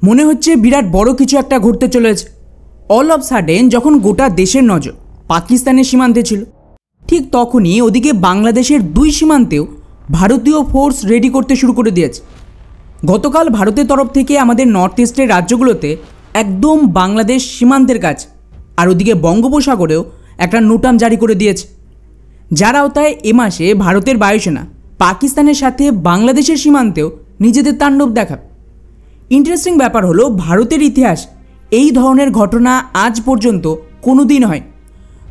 মনে হচ্ছে বিরাট বড় কিছু একটা ঘটতে চলেছে। অল অফ সাডেন যখন গোটা দেশের নজর পাকিস্তানের সীমান্তে ছিল, ঠিক তখনই ওদিকে বাংলাদেশের দুই সীমান্তেও ভারতীয় ফোর্স রেডি করতে শুরু করে দিয়েছে। গতকাল ভারতের তরফ থেকে আমাদের নর্থ ইস্টের রাজ্যগুলোতে একদম বাংলাদেশ সীমান্তের কাছে আর ওদিকে বঙ্গোপসাগরেও একটা নোটাম জারি করে দিয়েছে, যার আওতায় এ মাসে ভারতের বায়ুসেনা পাকিস্তানের সাথে বাংলাদেশের সীমান্তেও নিজেদের তাণ্ডব দেখাবে। ইন্টারেস্টিং ব্যাপার হলো, ভারতের ইতিহাস এই ধরনের ঘটনা আজ পর্যন্ত কোনো দিন হয়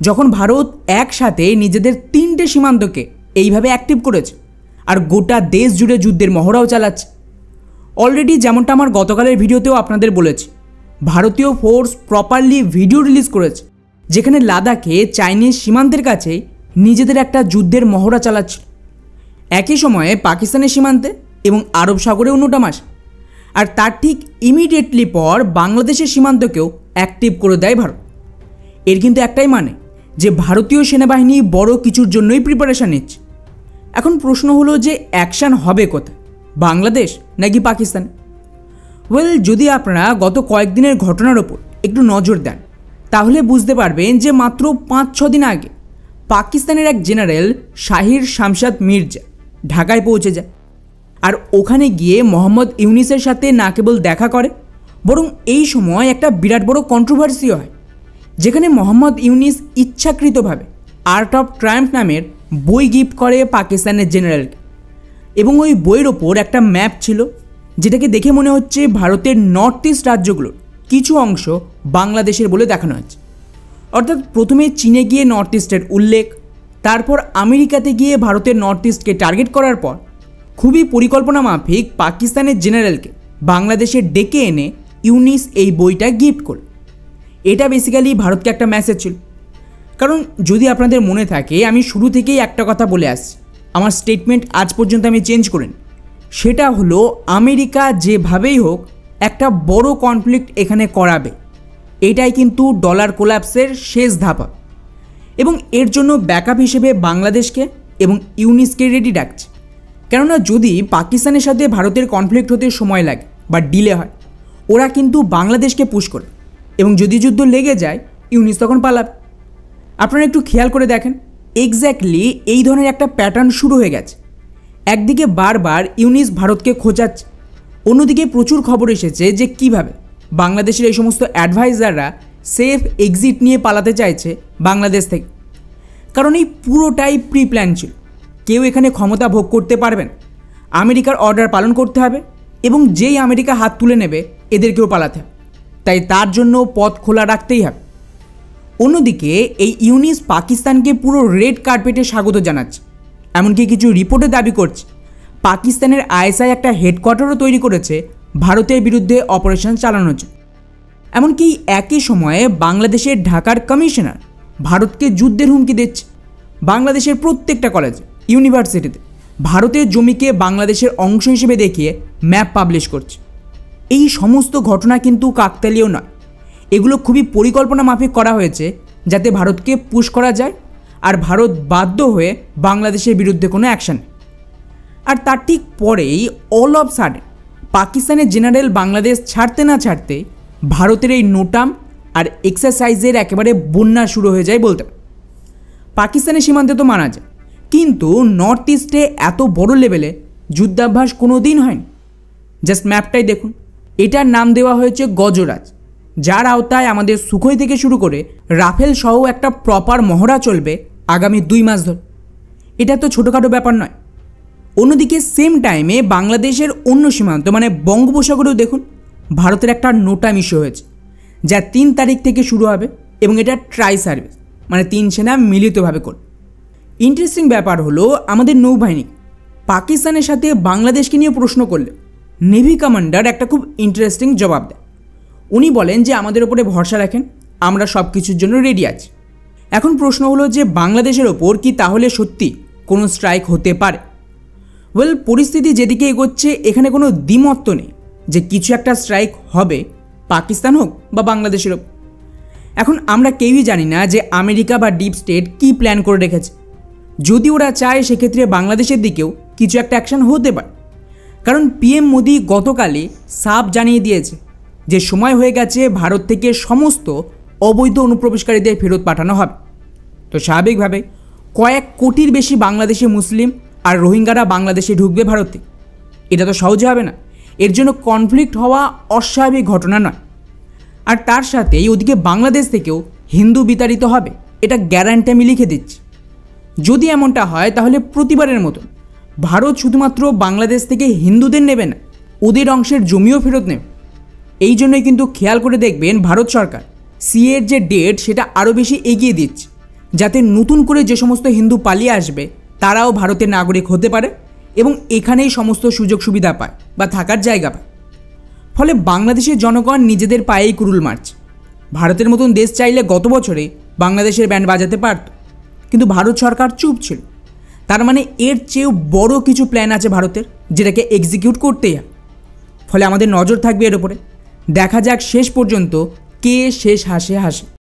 যখন ভারত একসাথে নিজেদের 3টে সীমান্তকে এইভাবে অ্যাক্টিভ করেছে আর গোটা দেশ জুড়ে যুদ্ধের মহড়াও চালাচ্ছে। অলরেডি যেমনটা আমার গতকালের ভিডিওতেও আপনাদের বলেছি, ভারতীয় ফোর্স প্রপারলি ভিডিও রিলিজ করেছে যেখানে লাদাখে চাইনিজ সীমান্তের কাছে নিজেদের একটা যুদ্ধের মহড়া চালাচ্ছে। একই সময়ে পাকিস্তানের সীমান্তে এবং আরব সাগরেও নোটাম আসে, আর তার ঠিক ইমিডিয়েটলি পর বাংলাদেশের সীমান্তকেও অ্যাক্টিভ করে দেয় ভারত। এর কিন্তু একটাই মানে যে ভারতীয় সেনাবাহিনী বড় কিছুর জন্যই প্রিপারেশান নিচ্ছে। এখন প্রশ্ন হলো যে অ্যাকশান হবে কোথায়, বাংলাদেশ নাকি পাকিস্তান? যদি আপনারা গত কয়েকদিনের ঘটনার ওপর একটু নজর দেন তাহলে বুঝতে পারবেন যে মাত্র 5-6 দিন আগে পাকিস্তানের এক জেনারেল শাহির শামশাদ মির্জা ঢাকায় পৌঁছে যায়, আর ওখানে গিয়ে মোহাম্মদ ইউনিসের সাথে না কেবল দেখা করে বরং এই সময় একটা বিরাট বড় কন্ট্রোভার্সি হয়, যেখানে মোহাম্মদ ইউনিস ইচ্ছাকৃতভাবে আর্ট অফ ট্রায়াম্ফ নামের বই গিফট করে পাকিস্তানের জেনারেলকে, এবং ওই বইয়ের ওপর একটা ম্যাপ ছিল যেটাকে দেখে মনে হচ্ছে ভারতের নর্থ ইস্ট রাজ্যগুলোর কিছু অংশ বাংলাদেশের বলে দেখানো হচ্ছে। অর্থাৎ প্রথমে চীনে গিয়ে নর্থ ইস্টের উল্লেখ, তারপর আমেরিকাতে গিয়ে ভারতের নর্থ ইস্টকে টার্গেট করার পর খুবই পরিকল্পনা মাফিক পাকিস্তানের জেনারেলকে বাংলাদেশে ডেকে এনে ইউনিস এই বইটা গিফট করল। এটা বেসিক্যালি ভারতকে একটা মেসেজ ছিল। কারণ যদি আপনাদের মনে থাকে, আমি শুরু থেকেই একটা কথা বলে আসছি, আমার স্টেটমেন্ট আজ পর্যন্ত আমি চেঞ্জ করিনি, সেটা হলো আমেরিকা যেভাবেই হোক একটা বড় কনফ্লিক্ট এখানে করাবে। এটাই কিন্তু ডলার কোল্যাপসের শেষ ধাপা, এবং এর জন্য ব্যাকআপ হিসেবে বাংলাদেশকে এবং ইউনিসকে রেডি রাখছে। কেননা যদি পাকিস্তানের সাথে ভারতের কনফ্লিক্ট হতে সময় লাগে বা ডিলে হয়, ওরা কিন্তু বাংলাদেশকে পুশ করে, এবং যদি যুদ্ধ লেগে যায় ইউনিস তখন পালাবে। আপনারা একটু খেয়াল করে দেখেন, এক্স্যাক্টলি এই ধরনের একটা প্যাটার্ন শুরু হয়ে গেছে। একদিকে বারবার ইউনিস ভারতকে খোঁচাচ্ছে, অন্যদিকে প্রচুর খবর এসেছে যে কীভাবে বাংলাদেশের এই সমস্ত অ্যাডভাইজাররা সেফ এক্সিট নিয়ে পালাতে চাইছে বাংলাদেশ থেকে। কারণ এই পুরোটাই প্রি প্ল্যান ছিল। কেউ এখানে ক্ষমতা ভোগ করতে পারবেন, আমেরিকার অর্ডার পালন করতে হবে, এবং যেই আমেরিকা হাত তুলে নেবে এদেরকেও পালাতে হবে, তাই তার জন্য পথ খোলা রাখতেই হবে। অন্যদিকে এই ইউনিস পাকিস্তানকে পুরো রেড কার্পেটে স্বাগত জানাচ্ছে, এমনকি কিছু রিপোর্টে দাবি করছে পাকিস্তানের আইএসআই একটা হেডকোয়ার্টারও তৈরি করেছে ভারতের বিরুদ্ধে অপারেশন চালানোর জন্য। এমনকি একই সময়ে বাংলাদেশের ঢাকার কমিশনার ভারতকে যুদ্ধের হুমকি দিচ্ছে। বাংলাদেশের প্রত্যেকটা কলেজে, ইউনিভার্সিটিতে ভারতের জমিকে বাংলাদেশের অংশ হিসেবে দেখিয়ে ম্যাপ পাবলিশ করছে। এই সমস্ত ঘটনা কিন্তু কাকতালীয় নয়, এগুলো খুবই পরিকল্পনা মাফিক করা হয়েছে যাতে ভারতকে পুশ করা যায় আর ভারত বাধ্য হয়ে বাংলাদেশের বিরুদ্ধে কোনো অ্যাকশন। আর তার ঠিক পরেই অল অফ সাডেন পাকিস্তানের জেনারেল বাংলাদেশ ছাড়তে না ছাড়তে ভারতের এই নোটাম আর এক্সারসাইজের একেবারে বন্যা শুরু হয়ে যায় বলতে। পাকিস্তানের সীমান্তে তো মানা যায়, কিন্তু নর্থ ইস্টে এত বড় লেভেলে যুদ্ধাভ্যাস কোনো দিন হয়নি। জাস্ট ম্যাপটাই দেখুন, এটার নাম দেওয়া হয়েছে গজরাজ, যার আওতায় আমাদের সুখোই থেকে শুরু করে রাফেল সহ একটা প্রপার মহড়া চলবে আগামী 2 মাস ধরে। এটা তো ছোটোখাটো ব্যাপার নয়। অন্যদিকে সেম টাইমে বাংলাদেশের অন্য সীমান্ত মানে বঙ্গোপসাগরেও দেখুন ভারতের একটা নোটাম ইস্যু হয়েছে, যা 3 তারিখ থেকে শুরু হবে, এবং এটা ট্রাই সার্ভিস মানে 3 সেনা মিলিতভাবে করবে। ইন্টারেস্টিং ব্যাপার হলো, আমাদের নৌবাহিনী পাকিস্তানের সাথে বাংলাদেশকে নিয়ে প্রশ্ন করলে নেভি কমান্ডার একটা খুব ইন্টারেস্টিং জবাব দেয়। উনি বলেন যে আমাদের ওপরে ভরসা রাখেন, আমরা সব কিছুর জন্য রেডি আছি। এখন প্রশ্ন হলো যে বাংলাদেশের ওপর কি তাহলে সত্যি কোনো স্ট্রাইক হতে পারে? পরিস্থিতি যেদিকে এগোচ্ছে এখানে কোনো দ্বিমত নেই যে কিছু একটা স্ট্রাইক হবে, পাকিস্তান হোক বা বাংলাদেশের হোক। এখন আমরা কেউই জানি না যে আমেরিকা বা ডিপ স্টেট কী প্ল্যান করে রেখেছে। যদি ওরা চায় সেক্ষেত্রে বাংলাদেশের দিকেও কিছু একটা অ্যাকশান হতে পারে, কারণ পিএম মোদি গতকালই সাফ জানিয়ে দিয়েছে যে সময় হয়ে গেছে ভারত থেকে সমস্ত অবৈধ অনুপ্রবেশকারীদের ফেরত পাঠানো হবে। তো স্বাভাবিকভাবে কয়েক কোটির বেশি বাংলাদেশি মুসলিম আর রোহিঙ্গারা বাংলাদেশে ঢুকবে ভারতে। এটা তো সহজে হবে না, এর জন্য কনফ্লিক্ট হওয়া অস্বাভাবিক ঘটনা নয়। আর তার সাথেই ওদিকে বাংলাদেশ থেকেও হিন্দু বিতাড়িত হবে, এটা গ্যারান্টি আমি লিখে দিচ্ছি। যদি এমনটা হয় তাহলে প্রতিবারের মতো ভারত শুধুমাত্র বাংলাদেশ থেকে হিন্দুদের নেবে না, ওদের অংশের জমিও ফেরত নেবে। এই জন্যই কিন্তু খেয়াল করে দেখবেন ভারত সরকার সিএর যে ডেট সেটা আরও বেশি এগিয়ে দিচ্ছে, যাতে নতুন করে যে সমস্ত হিন্দু পালিয়ে আসবে তারাও ভারতের নাগরিক হতে পারে এবং এখানেই সমস্ত সুযোগ সুবিধা পায় বা থাকার জায়গা পায়। ফলে বাংলাদেশের জনগণ নিজেদের পায়েই কুড়ুল মারছে। ভারতের মতন দেশ চাইলে গত বছরে বাংলাদেশের ব্যান্ড বাজাতে পারত, কিন্তু ভারত সরকার চুপ ছিল। তার মানে এর চেয়েও বড় কিছু প্ল্যান আছে ভারতের, যেটাকে এক্সিকিউট করতেই হয়। ফলে আমাদের নজর থাকবে এর ওপরে। দেখা যাক শেষ পর্যন্ত কে শেষ হাসে হাসে।